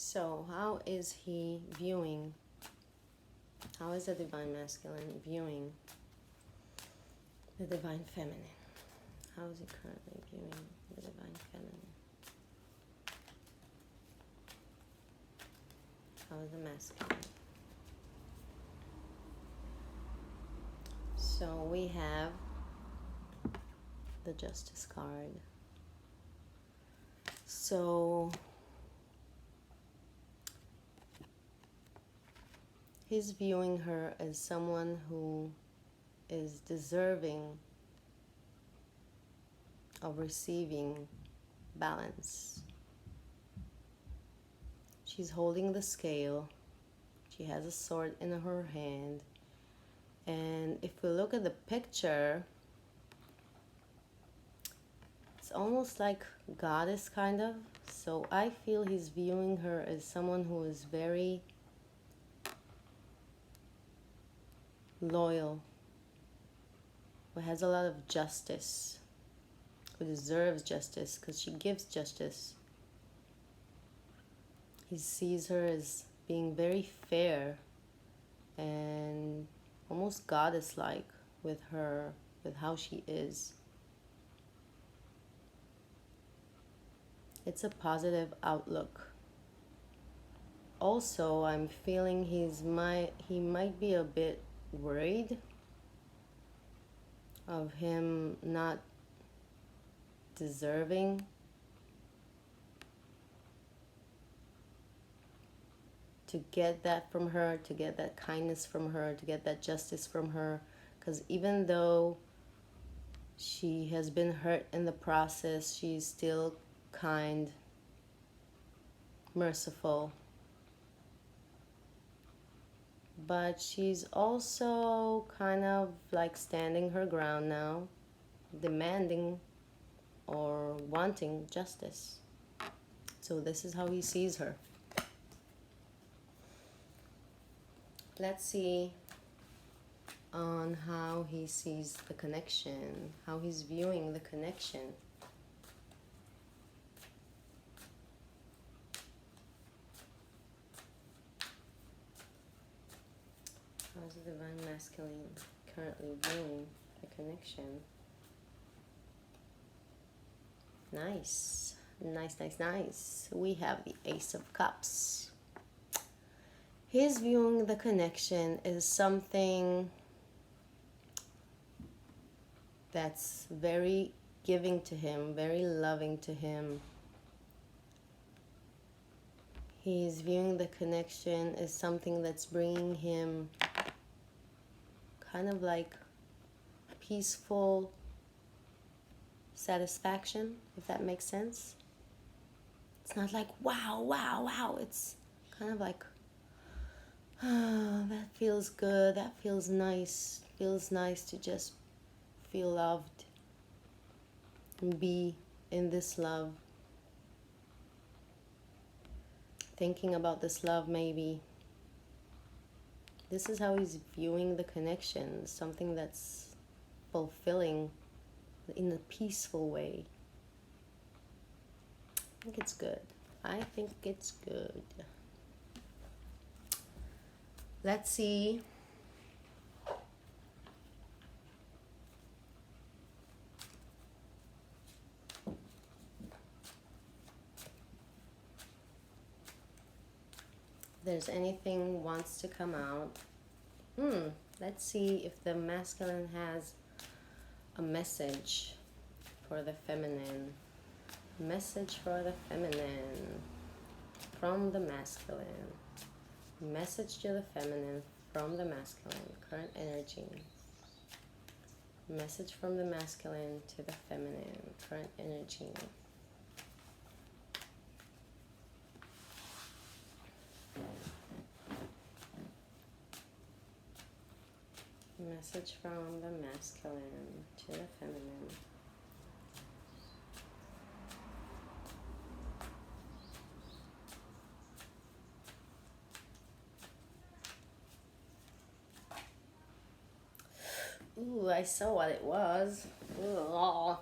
So how is he viewing, how is the Divine Masculine viewing the Divine Feminine? How is he currently viewing the Divine Feminine? How is the Masculine? So we have the Justice card. So he's viewing her as someone who is deserving of receiving balance. She's holding the scale. She has a sword in her hand. And if we look at the picture, it's almost like goddess kind of. So I feel he's viewing her as someone who is very loyal, who has a lot of justice, who deserves justice because she gives justice. He sees her as being very fair and almost goddess-like with her, with how she is. It's a positive outlook. Also, I'm feeling he might be a bit worried of him not deserving to get that from her, to get that kindness from her, to get that justice from her. Because even though she has been hurt in the process, she's still kind, merciful. But she's also kind of like standing her ground now, demanding or wanting justice. So this is how he sees her. Let's see on how he sees the connection, how he's viewing the connection. How's the Divine Masculine currently viewing the connection? Nice. Nice, nice, nice. We have the Ace of Cups. He's viewing the connection as something that's very giving to him, very loving to him. He's viewing the connection as something that's bringing him kind of like peaceful satisfaction, if that makes sense. It's not like, wow, wow, wow. It's kind of like, that feels good, that feels nice. Feels nice to just feel loved and be in this love. Thinking about this love, maybe. This is how he's viewing the connection, something that's fulfilling in a peaceful way. I think it's good. I think it's good. Let's see. If there's anything wants to come out. Let's see if the masculine has a message for the feminine. Message for the feminine from the masculine. Message to the feminine from the masculine. Current energy. Message from the masculine to the feminine. Current energy. Message from the masculine to the feminine. Ooh, I saw what it was. Ugh.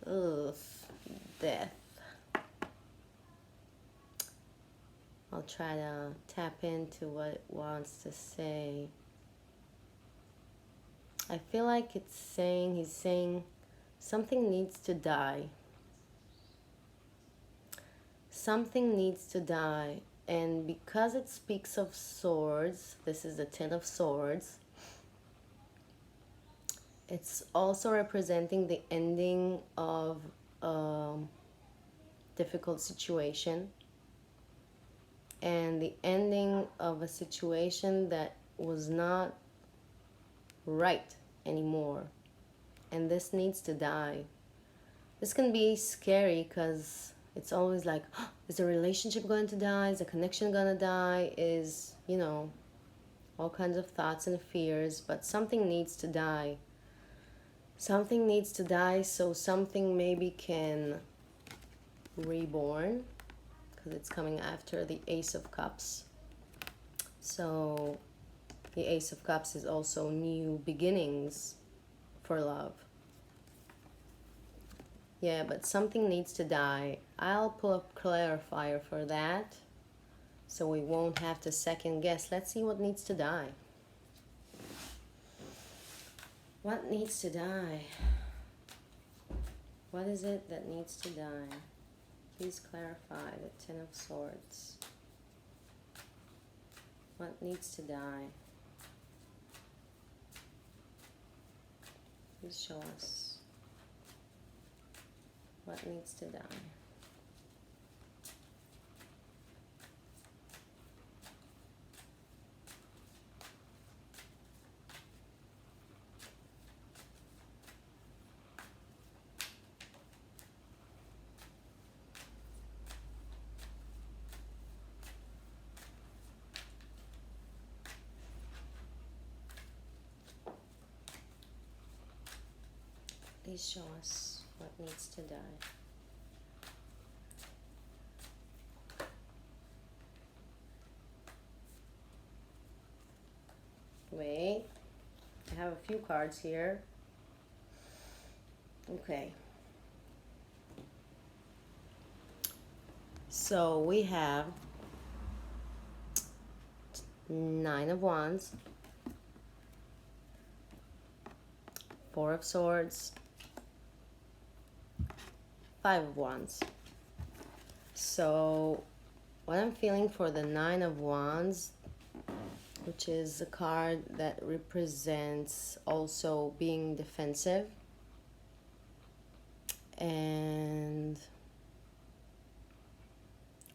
Ugh. Death. I'll try to tap into what it wants to say. I feel like he's saying something needs to die. Something needs to die. And because it speaks of swords, this is the Ten of Swords, it's also representing the ending of a difficult situation and the ending of a situation that was not right anymore. And this needs to die. This can be scary because it's always like, oh, is the relationship going to die? Is the connection going to die? Is, you know, all kinds of thoughts and fears. But something needs to die. Something needs to die so something maybe can reborn, because it's coming after the Ace of Cups. So the Ace of Cups is also new beginnings for love. Yeah, but something needs to die. I'll pull up clarifier for that, so we won't have to second guess. Let's see what needs to die. What needs to die? What is it that needs to die? Please clarify the Ten of Swords. What needs to die? Please show us. What needs to die? Please show us what needs to die. Wait, I have a few cards here. Okay. So we have Nine of Wands, Four of Swords, Five of Wands. So what I'm feeling for the Nine of Wands, which is a card that represents also being defensive and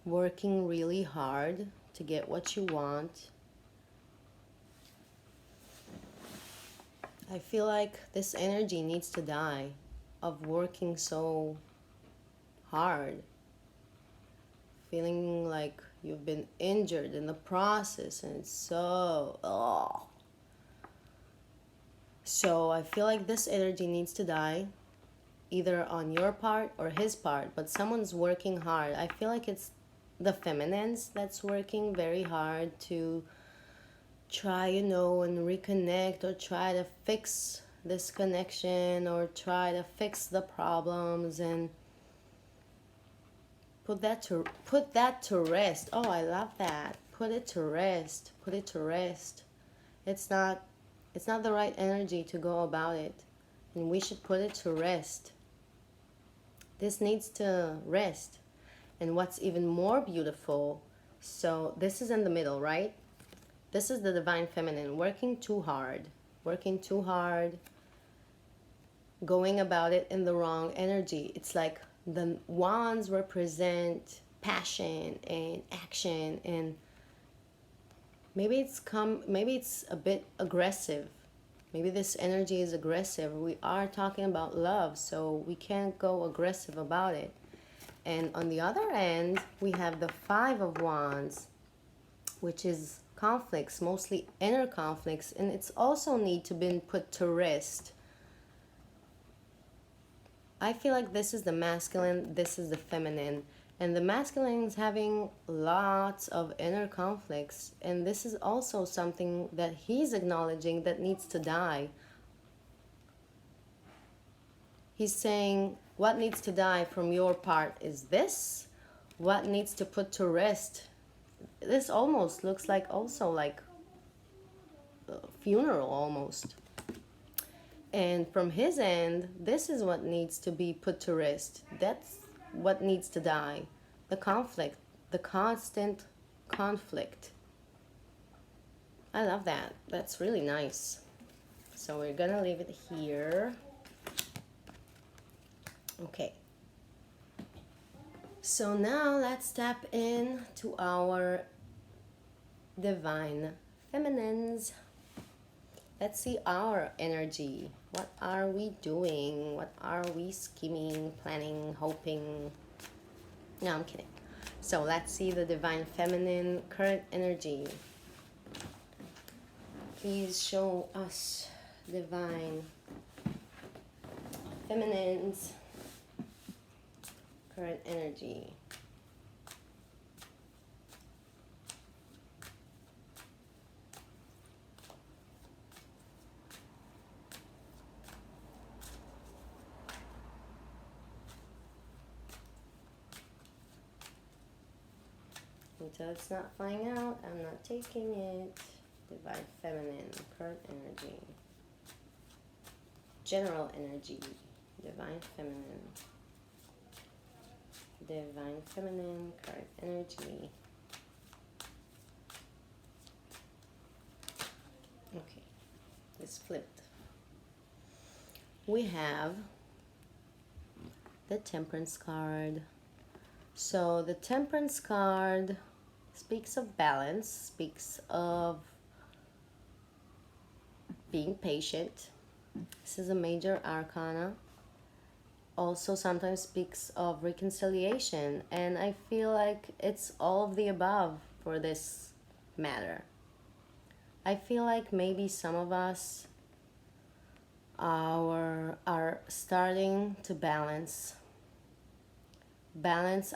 working really hard to get what you want. I feel like this energy needs to die of working so hard, feeling like you've been injured in the process, and it's so, oh. So I feel like this energy needs to die, either on your part or his part, but someone's working hard. I feel like it's the feminines that's working very hard to try, you know, and reconnect, or try to fix this connection, or try to fix the problems and put that to rest. Oh, I love that. Put it to rest. Put it to rest. It's not the right energy to go about it, and we should put it to rest. This needs to rest. And what's even more beautiful, so this is in the middle, right? This is the Divine Feminine, working too hard, going about it in the wrong energy. It's like the wands represent passion and action, and maybe it's a bit aggressive. Maybe this energy is aggressive. We are talking about love, so we can't go aggressive about it. And on the other end, we have the Five of Wands, which is conflicts, mostly inner conflicts, and it's also need to be put to rest. I feel like this is the masculine, this is the feminine, and the masculine is having lots of inner conflicts, and this is also something that he's acknowledging that needs to die. He's saying, what needs to die from your part is this. What needs to put to rest this almost looks like also like a funeral almost. And from his end, this is what needs to be put to rest. That's what needs to die. The conflict, the constant conflict. I love that. That's really nice. So we're gonna leave it here. Okay. So now let's tap in to our divine feminines. Let's see our energy. What are we doing? What are we scheming, planning, hoping? No, I'm kidding. So let's see the divine feminine current energy. Please show us divine feminine's current energy. Until it's not flying out, I'm not taking it. Divine feminine, current energy. General energy, divine feminine. Divine feminine, current energy. Okay, it's flipped. We have the Temperance card. So the Temperance card speaks of balance, speaks of being patient. This is a major arcana. Also sometimes speaks of reconciliation, and I feel like it's all of the above for this matter. I feel like maybe some of us are starting to balance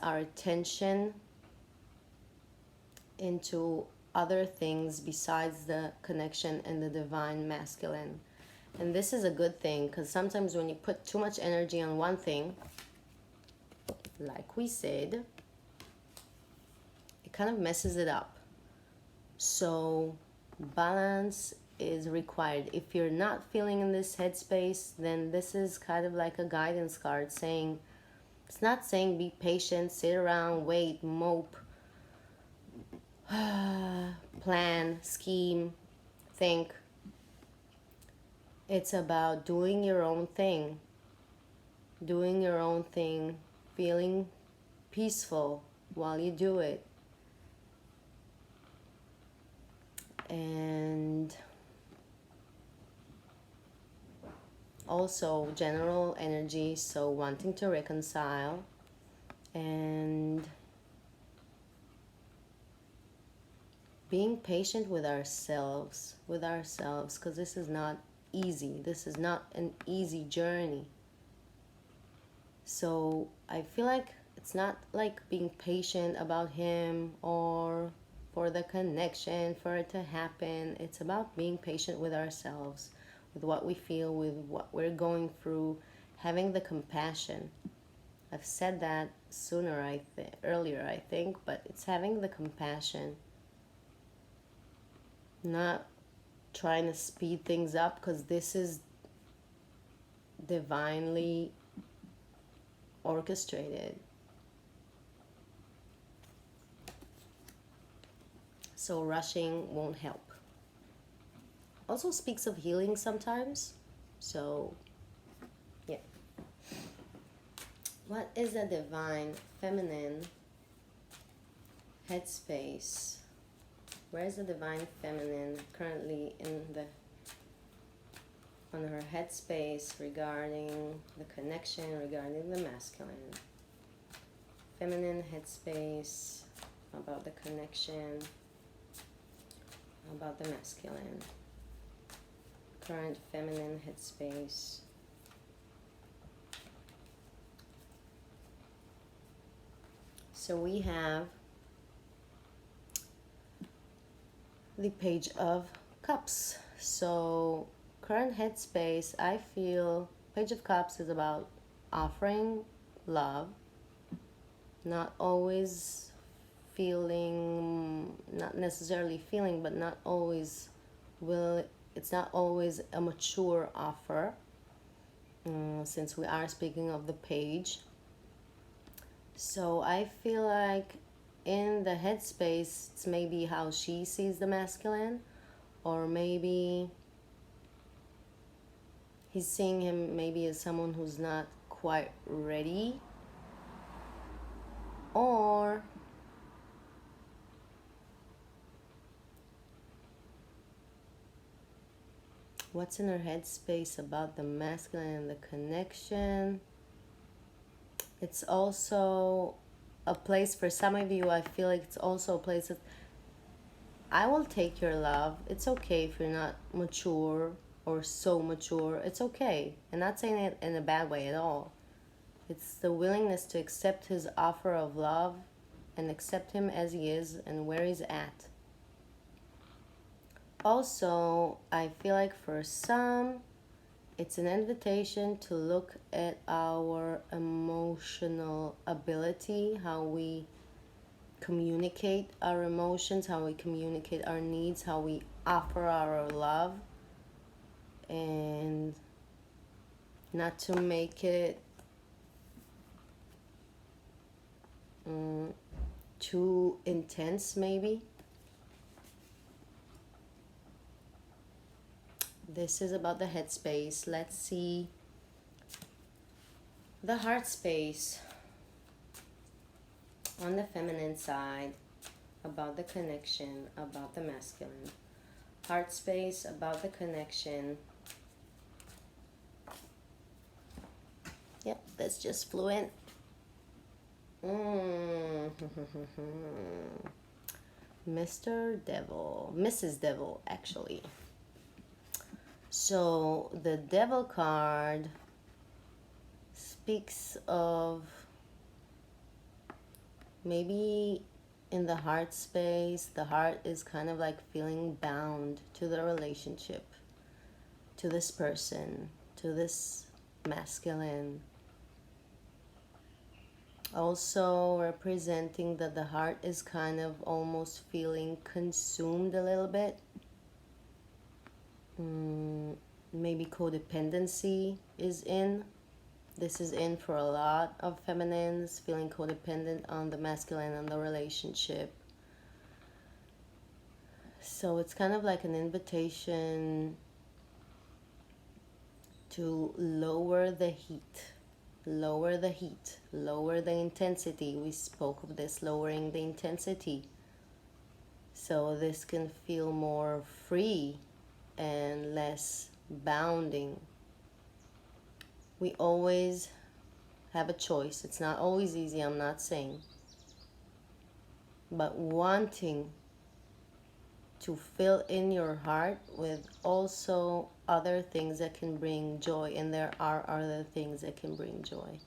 our attention into other things besides the connection and the divine masculine. And this is a good thing, because sometimes when you put too much energy on one thing, like we said, it kind of messes it up. So balance is required. If you're not feeling in this headspace, then this is kind of like a guidance card saying, it's not saying be patient, sit around, wait, mope, plan, scheme, think. It's about doing your own thing. Doing your own thing, feeling peaceful while you do it. And also general energy, so wanting to reconcile and being patient with ourselves, because this is not easy. This is not an easy journey. So I feel like it's not like being patient about him or for the connection, for it to happen. It's about being patient with ourselves, with what we feel, with what we're going through, having the compassion. I've said that earlier, I think, but it's having the compassion. Not trying to speed things up, because this is divinely orchestrated. So rushing won't help. Also speaks of healing sometimes. So, yeah. What is a divine feminine headspace? Where is the divine feminine currently on her headspace regarding the connection, regarding the masculine? Feminine headspace, about the connection, about the masculine. Current feminine headspace. So we have the Page of Cups. So current headspace, I feel Page of Cups is about offering love, not always feeling not necessarily feeling, but not always will, it's not always a mature offer, since we are speaking of the page. So I feel like in the headspace, it's maybe how she sees the masculine, or maybe he's seeing him maybe as someone who's not quite ready, or what's in her headspace about the masculine and the connection. It's also a place for some of you. I feel like it's also a place that I will take your love. It's okay if you're not mature or so mature. It's okay. I'm not saying it in a bad way at all. It's the willingness to accept his offer of love and accept him as he is and where he's at. Also, I feel like for some, it's an invitation to look at our emotional ability, how we communicate our emotions, how we communicate our needs, how we offer our love, and not to make it too intense maybe. This is about the headspace. Let's see the heart space on the feminine side, about the connection, about the masculine. Heart space about the connection. Yep, that's just fluent. Mr. Devil, Mrs. Devil, actually. So the Devil card speaks of maybe in the heart space, the heart is kind of like feeling bound to the relationship, to this person, to this masculine. Also representing that the heart is kind of almost feeling consumed a little bit. Maybe codependency is in. This is in for a lot of feminines, feeling codependent on the masculine and the relationship. So it's kind of like an invitation to lower the heat, lower the heat, lower the intensity. We spoke of this, lowering the intensity. So this can feel more free and less bounding. We always have a choice. It's not always easy, I'm not saying. But wanting to fill in your heart with also other things that can bring joy. And there are other things that can bring joy.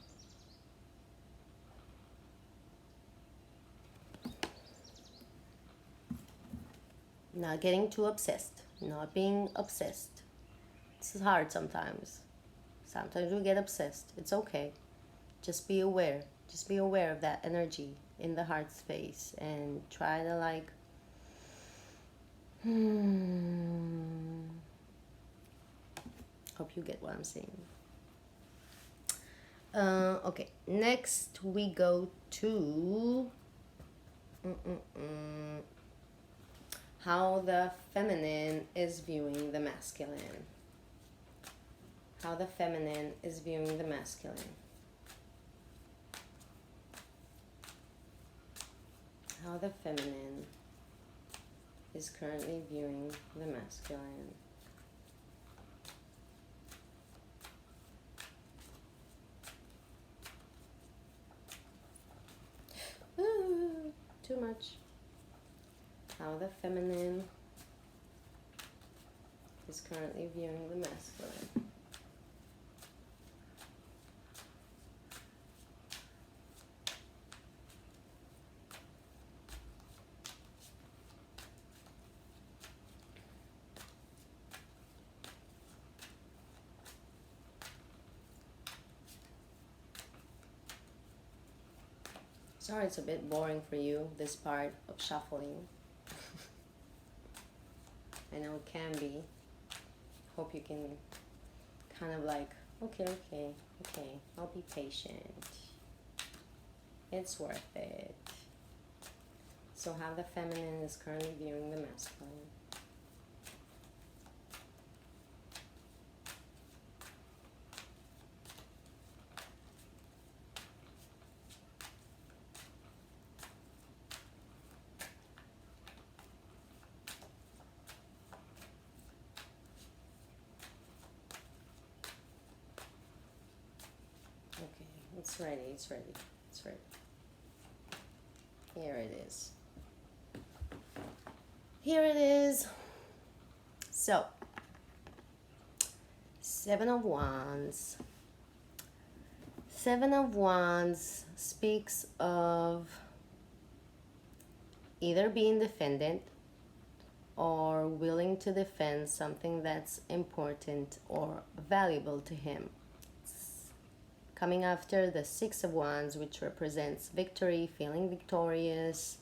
Not getting too obsessed. Not being obsessed. This is hard sometimes. Sometimes we get obsessed. It's okay. Just be aware. Just be aware of that energy in the heart space and try to like hope you get what I'm saying. Okay, next we go to how the feminine is viewing the masculine. How the feminine is viewing the masculine. How the feminine is currently viewing the masculine. Ooh, too much. How the feminine is currently viewing the masculine. Sorry, it's a bit boring for you, this part of shuffling. I know it can be. Hope you can kind of like, okay, I'll be patient. It's worth it. So how the feminine is currently viewing the masculine. Okay, it's ready, it's ready, it's ready. Here it is. Here it is. So, Seven of Wands. Seven of Wands speaks of either being defendant or willing to defend something that's important or valuable to him. Coming after the Six of Wands, which represents victory, feeling victorious.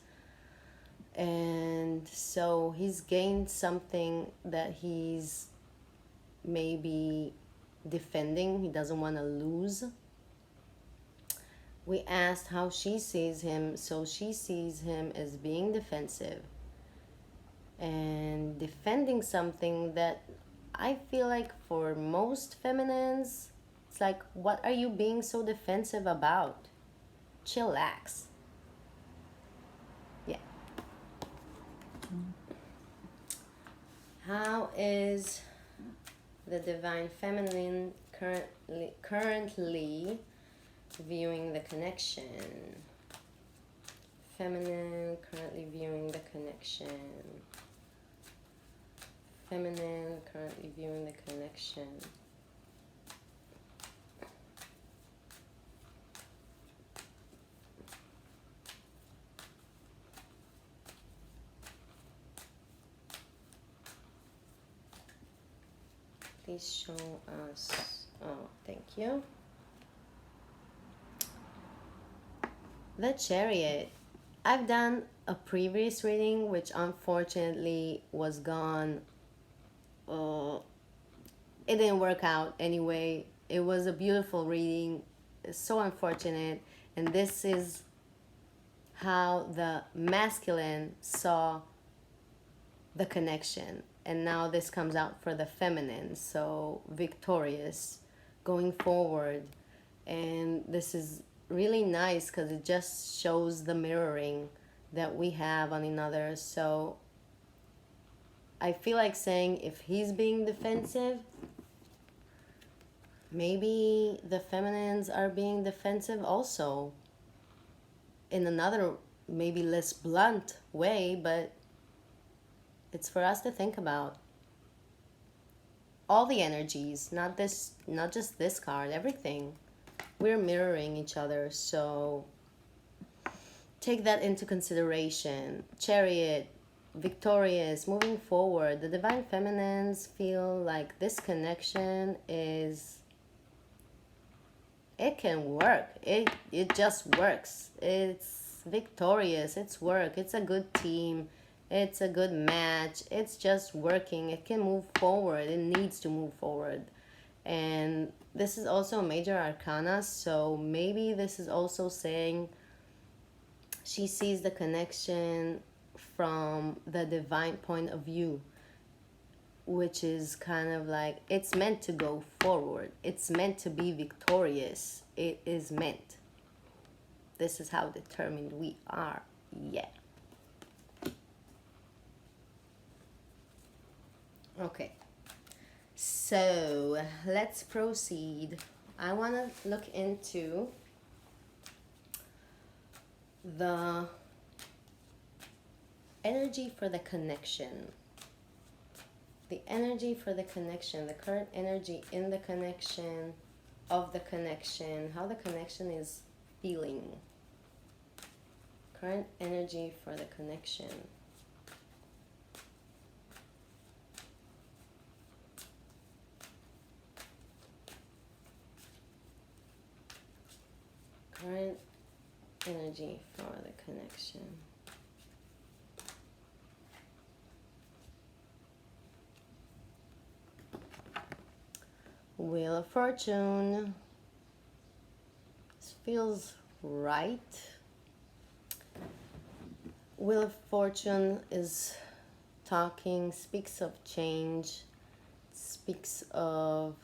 And so he's gained something that he's maybe defending. He doesn't want to lose. We asked how she sees him. So she sees him as being defensive and defending something that I feel like for most feminines, it's like, what are you being so defensive about? Chillax. Yeah. How is the divine feminine currently viewing the connection? Feminine currently viewing the connection. Feminine currently viewing the connection. Please show us. Oh, thank you. The Chariot. I've done a previous reading which unfortunately was gone. It didn't work out anyway. It was a beautiful reading. It's so unfortunate. And this is how the masculine saw the connection. And now this comes out for the feminine. So victorious, going forward. And this is really nice because it just shows the mirroring that we have on another. So I feel like saying if he's being defensive, maybe the feminines are being defensive also in another maybe less blunt way, but it's for us to think about all the energies, not just this card, everything. We're mirroring each other, so take that into consideration. Chariot, victorious, moving forward. The divine feminines feel like this connection is, it can work. It just works. It's victorious. It's work. It's a good team. It's a good match. It's just working. It can move forward. It needs to move forward. And this is also a major arcana, so maybe this is also saying she sees the connection from the divine point of view, which is kind of like, it's meant to go forward. It's meant to be victorious. It is meant. This is how determined we are. Yeah. Okay. So let's proceed. I want to look into the energy for the connection. The energy for the connection, the current energy in the connection, of the connection, how the connection is feeling. Current energy for the connection. Current energy for the connection. Wheel of Fortune. This feels right. Wheel of Fortune is talking, speaks of change, speaks of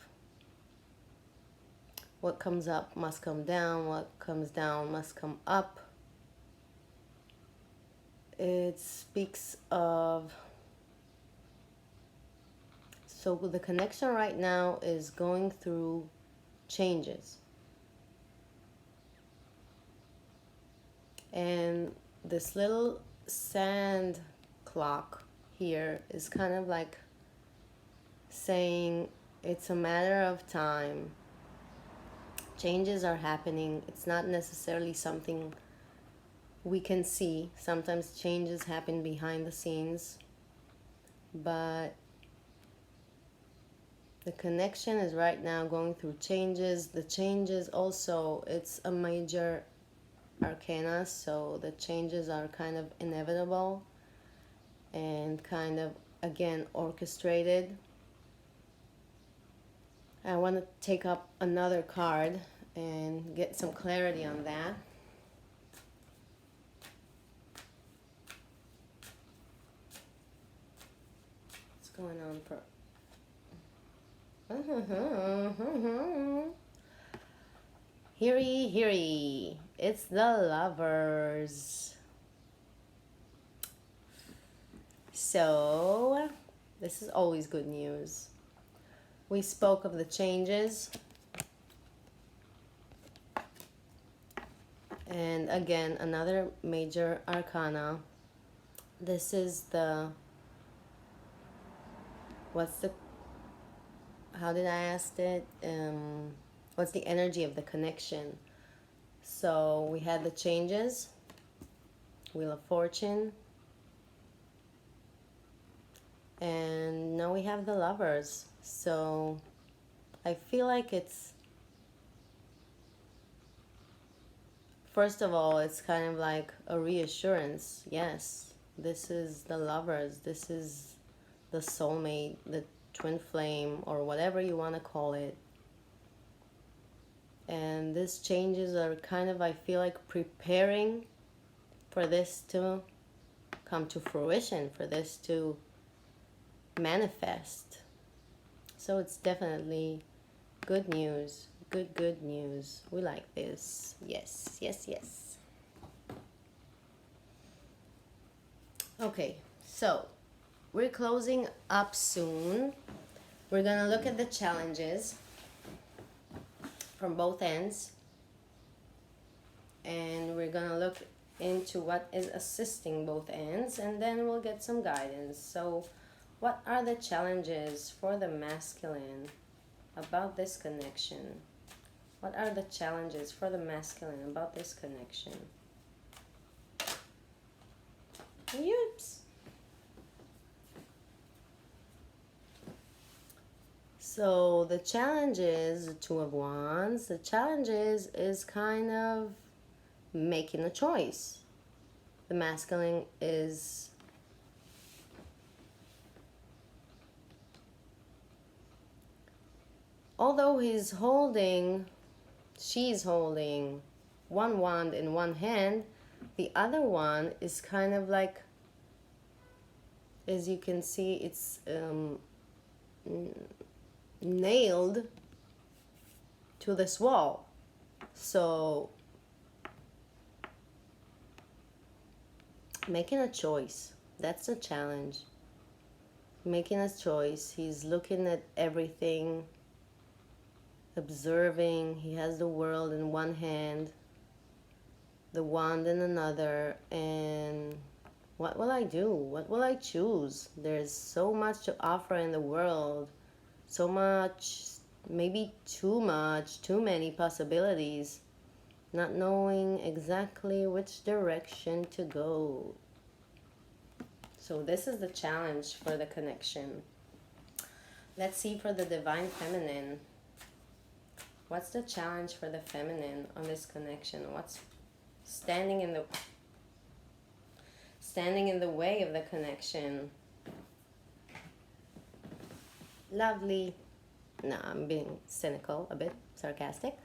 what comes up must come down, what comes down must come up. It speaks of, so the connection right now is going through changes. And this little sand clock here is kind of like saying it's a matter of time. Changes are happening. It's not necessarily something we can see. Sometimes changes happen behind the scenes, but the connection is right now going through changes. The changes also, it's a major arcana, so the changes are kind of inevitable and kind of, again, orchestrated. I want to take up another card and get some clarity on that. What's going on for... Hear ye, hear ye. It's the Lovers. So, this is always good news. We spoke of the changes. And again, another major arcana. This is the... how did I ask it? What's the energy of the connection? So we had the changes, Wheel of Fortune, and now we have the Lovers. So I feel like it's, first of all, it's kind of like a reassurance. Yes, this is the Lovers. This is the soulmate, the twin flame, or whatever you want to call it. And these changes are kind of, I feel like, preparing for this to come to fruition, for this to manifest. So it's definitely good news. Good news. We like this. Yes, yes, yes. Okay, so we're closing up soon. We're gonna look at the challenges from both ends, and we're gonna look into what is assisting both ends, and then we'll get some guidance. So what are the challenges for the masculine about this connection? What are the challenges for the masculine about this connection? Oops. So the challenge is Two of Wands. The challenge is kind of making a choice. The masculine is although she's holding one wand in one hand, the other one is kind of like, as you can see, it's nailed to this wall. So making a choice, that's the challenge. Making a choice. He's looking at everything, observing. He has the world in one hand, the wand in another, and what will I do? What will I choose? There's so much to offer in the world, so much, maybe too many possibilities, not knowing exactly which direction to go. So this is the challenge for the connection. Let's see for the Divine Feminine. What's the challenge for the feminine on this connection? What's standing in the way of the connection? Lovely. No, I'm being cynical, a bit sarcastic.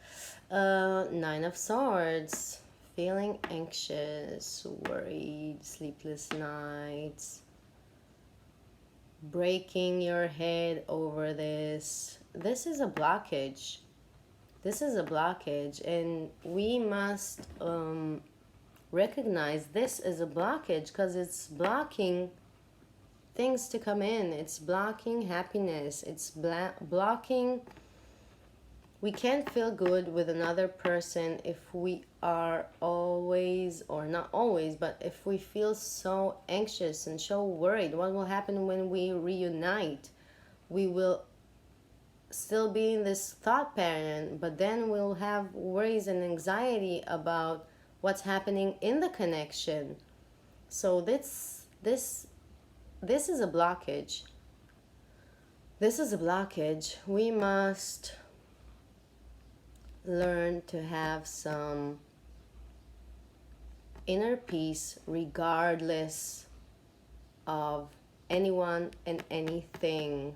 Nine of Swords. Feeling anxious, worried, sleepless nights. Breaking your head over this. This is a blockage. This is a blockage, and we must recognize this as a blockage because it's blocking things to come in. It's blocking happiness. It's blocking. We can't feel good with another person if we are always, or not always, but if we feel so anxious and so worried. What will happen when we reunite? We will still be in this thought pattern, but then we'll have worries and anxiety about what's happening in the connection. So this is a blockage. This is a blockage. We must learn to have some inner peace regardless of anyone and anything.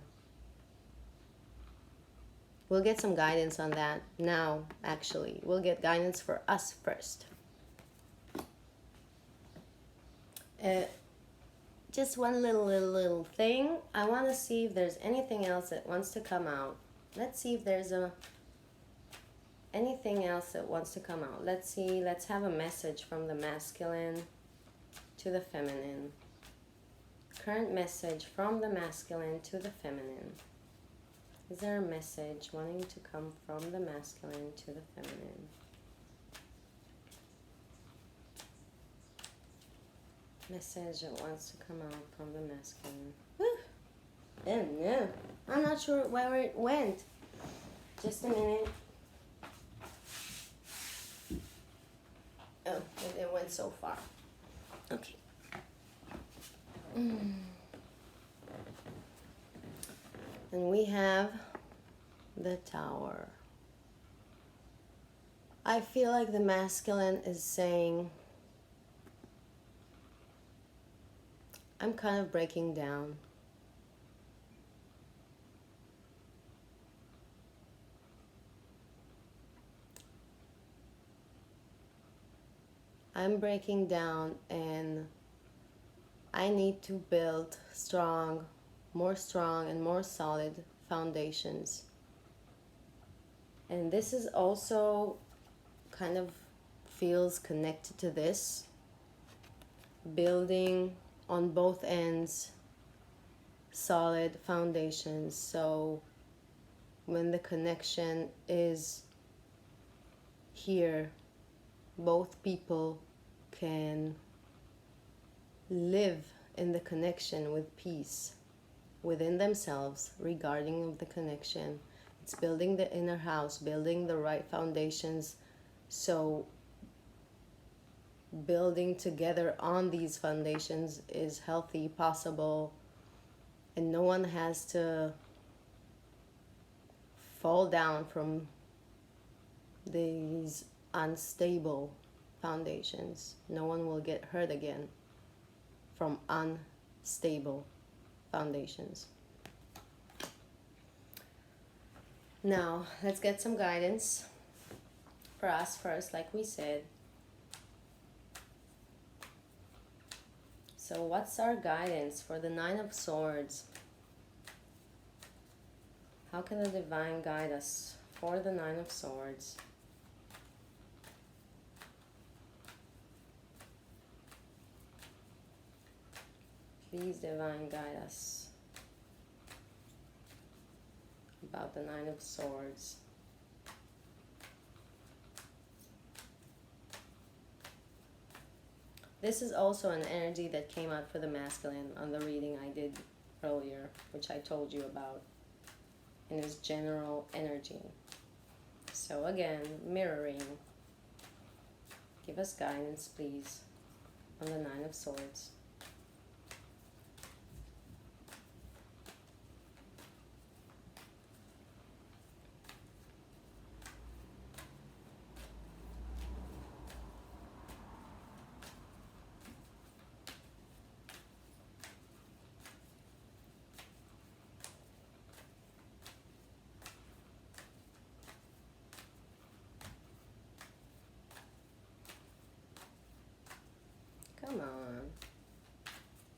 We'll get some guidance on that now, actually. We'll get guidance for us first. Just one little thing. I want to see if there's anything else that wants to come out. Let's see if there's anything else that wants to come out. Let's see. Let's have a message from the masculine to the feminine. Current message from the masculine to the feminine. Is there a message wanting to come from the masculine to the feminine? Message that wants to come out from the masculine. Whew. Oh no. I'm not sure where it went. Just a minute. Oh, it went so far. Okay. And we have the Tower. I feel like the masculine is saying, I'm kind of breaking down. I'm breaking down and I need to build more strong and more solid foundations. And this is also kind of feels connected to this. Building on both ends solid foundations. So when the connection is here, both people can live in the connection with peace within themselves regarding the connection. It's building the inner house, building the right foundations. So building together on these foundations is healthy, possible, and no one has to fall down from these unstable foundations. No one will get hurt again from unstable foundations. Now, let's get some guidance for us first, like we said. So what's our guidance for the Nine of Swords? How can the divine guide us for the Nine of Swords? Please, divine, guide us about the Nine of Swords. This is also an energy that came out for the masculine on the reading I did earlier, which I told you about, in his general energy. So again, mirroring. Give us guidance, please, on the Nine of Swords.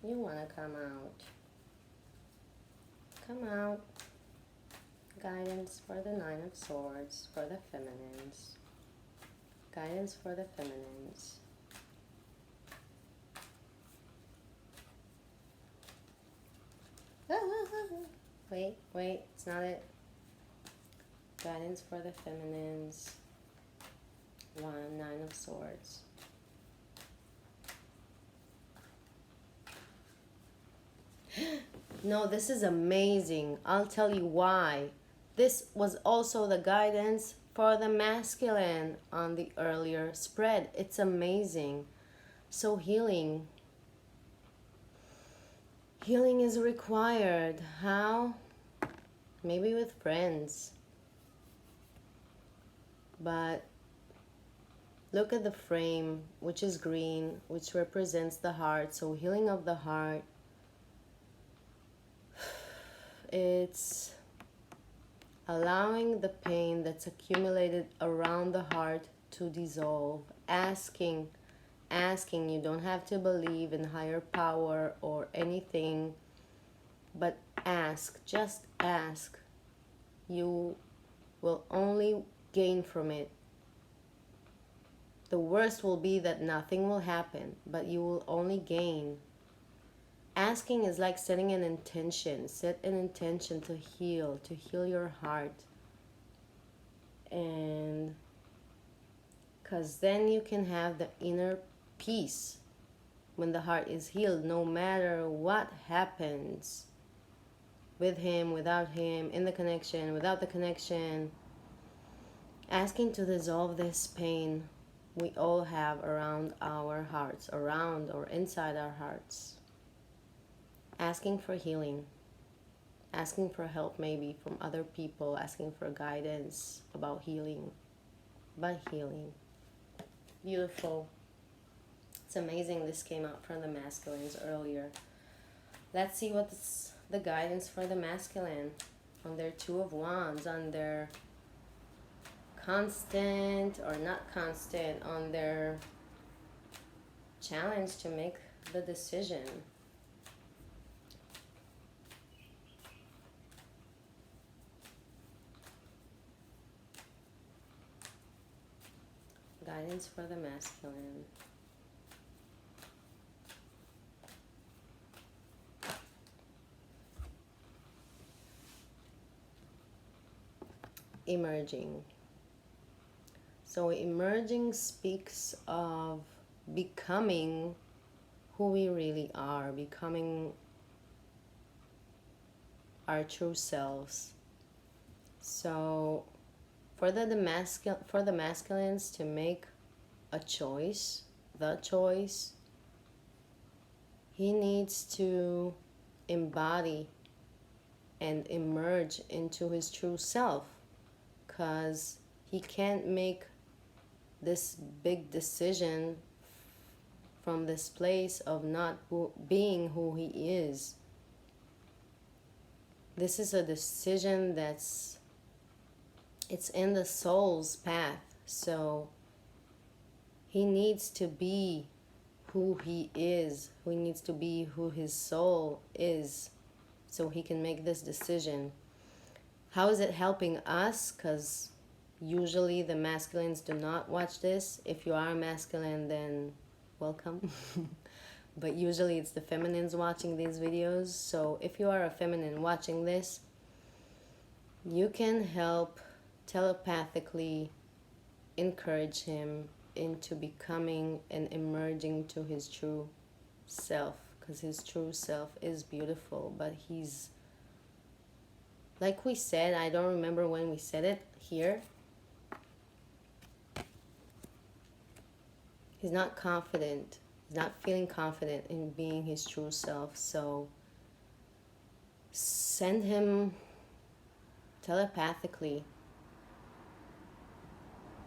You want to come out. Come out. Guidance for the Nine of Swords for the feminines. Guidance for the feminines. Wait, it's not it. Guidance for the feminines. Nine of Swords. No, this is amazing. I'll tell you why. This was also the guidance for the masculine on the earlier spread. It's amazing. So healing. Healing is required. How? Maybe with friends. But look at the frame, which is green, which represents the heart. So healing of the heart. It's allowing the pain that's accumulated around the heart to dissolve. Asking, you don't have to believe in higher power or anything, but ask, just ask. You will only gain from it. The worst will be that nothing will happen, but you will only gain. Asking is like setting an intention. Set an intention to heal your heart. And because then you can have the inner peace when the heart is healed, no matter what happens with him, without him, in the connection, without the connection. Asking to dissolve this pain we all have around our hearts, around or inside our hearts. Asking for healing, asking for help maybe from other people, asking for guidance about healing, but healing. Beautiful. It's amazing this came out from the masculines earlier. Let's see what's the guidance for the masculine on their Two of Wands, on their constant or not constant, on their challenge to make the decision. Guidance for the masculine. Emerging. So emerging speaks of becoming who we really are, becoming our true selves. So for the masculines to make a choice, the choice, he needs to embody and emerge into his true self, because he can't make this big decision from this place of not being who he is. This is a decision it's in the soul's path. So he needs to be who he is. He needs to be who his soul is, so he can make this decision. How is it helping us? Because usually the masculines do not watch this. If you are a masculine, then welcome. But usually it's the feminines watching these videos. So if you are a feminine watching this, you can help telepathically encourage him into becoming and emerging to his true self, because his true self is beautiful, but he's, like we said, I don't remember when we said it here, he's not confident. He's not feeling confident in being his true self. So send him telepathically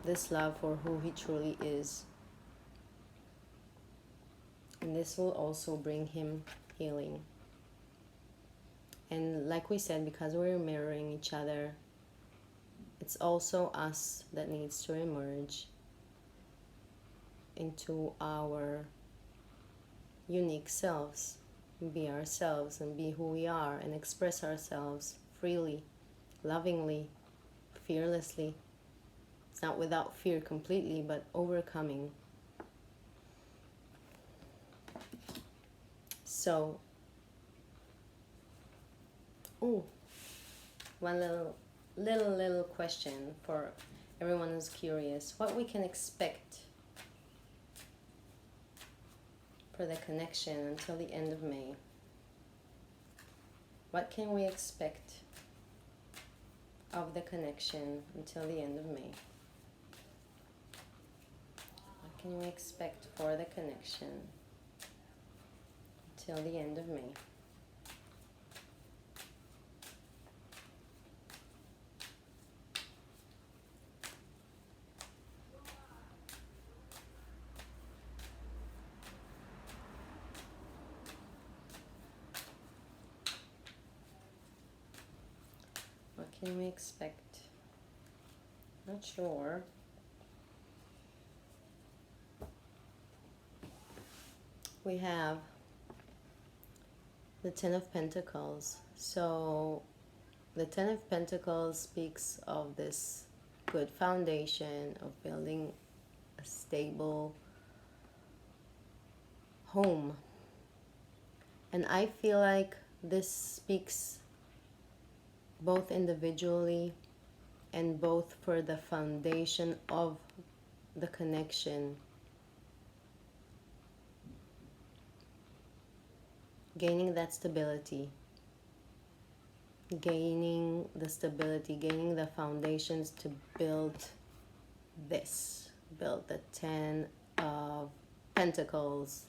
this love for who he truly is. And this will also bring him healing. And like we said, because we're mirroring each other, it's also us that needs to emerge into our unique selves. be ourselves and be who we are and express ourselves freely, lovingly, fearlessly. It's not without fear completely, but overcoming. So, ooh, one little question for everyone who's curious. What we can expect for the connection until the end of May. What can we expect of the connection until the end of May? What can we expect for the connection until the end of May? What can we expect? Not sure. We have the Ten of Pentacles. So the Ten of Pentacles speaks of this good foundation of building a stable home. And I feel like this speaks both individually and both for the foundation of the connection. Gaining that stability. Gaining the stability, gaining the foundations to build this. Build the Ten of Pentacles,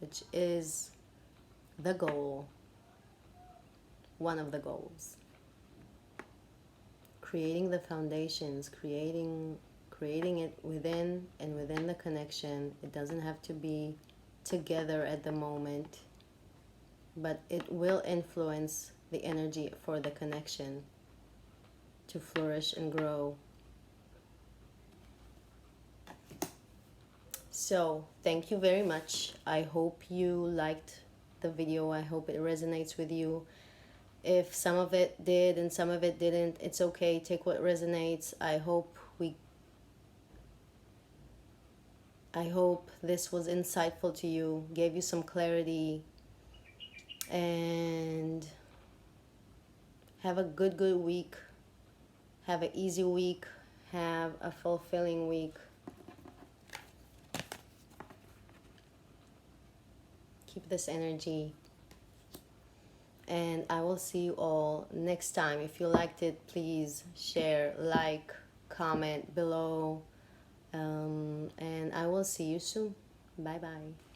which is the goal. One of the goals. Creating the foundations, creating it within and within the connection. It doesn't have to be together at the moment, but it will influence the energy for the connection to flourish and grow. So, thank you very much. I hope you liked the video. I hope it resonates with you. If some of it did and some of it didn't, it's okay. Take what resonates. I hope this was insightful to you, gave you some clarity, and have a good week. Have an easy week. Have a fulfilling week. Keep this energy. And I will see you all next time. If you liked it, please share, like, comment below. And I will see you soon. Bye-bye.